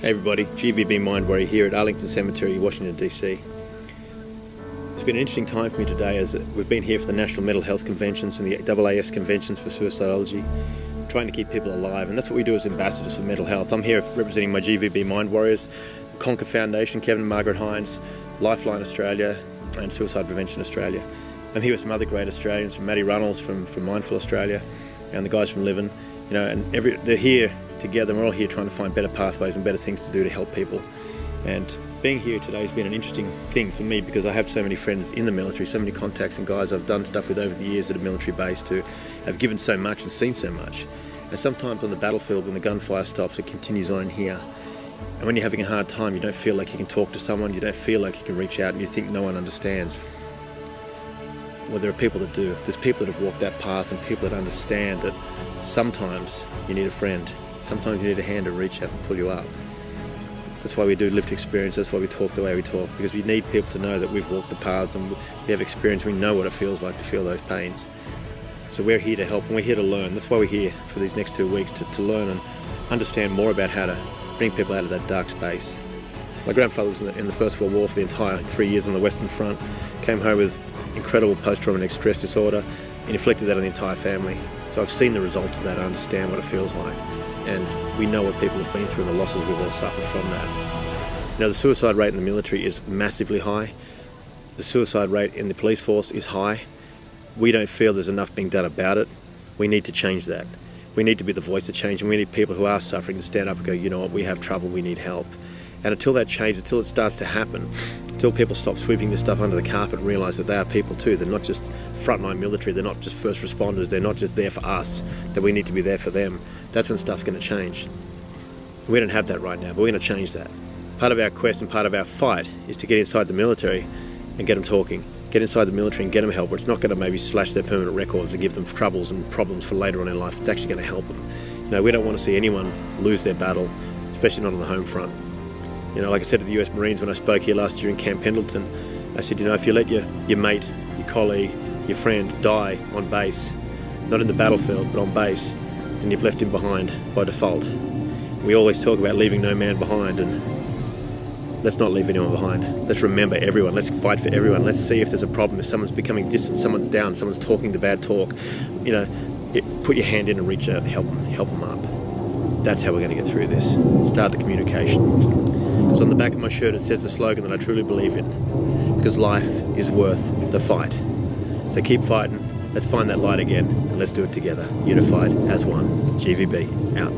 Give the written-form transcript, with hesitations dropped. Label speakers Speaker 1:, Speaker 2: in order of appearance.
Speaker 1: Hey everybody, GVB Mind Warrior here at Arlington Cemetery, Washington DC. It's been an interesting time for me today as we've been here for the National Mental Health Conventions and the AAS Conventions for Suicidology, trying to keep people alive, and that's what we do as ambassadors for mental health. I'm here representing my GVB Mind Warriors, the Conquer Foundation, Kevin and Margaret Hines, Lifeline Australia and Suicide Prevention Australia. I'm here with some other great Australians, from Matty Runnels from Mindful Australia and the guys from Livin', and they're here together, and we're all here trying to find better pathways and better things to do to help people. And being here today has been an interesting thing for me because I have so many friends in the military, so many contacts and guys I've done stuff with over the years at a military base who have given so much and seen so much. And sometimes on the battlefield when the gunfire stops, it continues on in here. And when you're having a hard time, you don't feel like you can talk to someone, you don't feel like you can reach out, and you think no one understands. Well, there are people that do. There's people that have walked that path and people that understand that sometimes you need a friend. Sometimes you need a hand to reach out and pull you up. That's why we do lived experience, that's why we talk the way we talk, because we need people to know that we've walked the paths and we have experience, we know what it feels like to feel those pains. So we're here to help and we're here to learn. That's why we're here for these next 2 weeks, to learn and understand more about how to bring people out of that dark space. My grandfather was in the First World War for the entire 3 years on the Western Front, came home with incredible post-traumatic stress disorder and inflicted that on the entire family. So I've seen the results of that, I understand what it feels like. And we know what people have been through and the losses we've all suffered from that. The suicide rate in the military is massively high. The suicide rate in the police force is high. We don't feel there's enough being done about it. We need to change that. We need to be the voice of change, and we need people who are suffering to stand up and go, you know what, we have trouble, we need help. And until that changes, until it starts to happen, until people stop sweeping this stuff under the carpet and realise that they are people too, they're not just frontline military, they're not just first responders, they're not just there for us, that we need to be there for them, that's when stuff's going to change. We don't have that right now, but we're going to change that. Part of our quest and part of our fight is to get inside the military and get them talking. Get inside the military and get them help, where it's not going to maybe slash their permanent records and give them troubles and problems for later on in life. It's actually going to help them. We don't want to see anyone lose their battle, especially not on the home front. Like I said to the US Marines when I spoke here last year in Camp Pendleton, I said, if you let your mate, your colleague, your friend die on base, not in the battlefield, but on base, then you've left him behind by default. We always talk about leaving no man behind, and let's not leave anyone behind. Let's remember everyone. Let's fight for everyone. Let's see if there's a problem, if someone's becoming distant, someone's down, someone's talking the bad talk. Put your hand in and reach out and help them up. That's how we're going to get through this. Start the communication. So on the back of my shirt it says the slogan that I truly believe in, because life is worth the fight. So keep fighting, let's find that light again, and let's do it together, unified as one. GVB, out.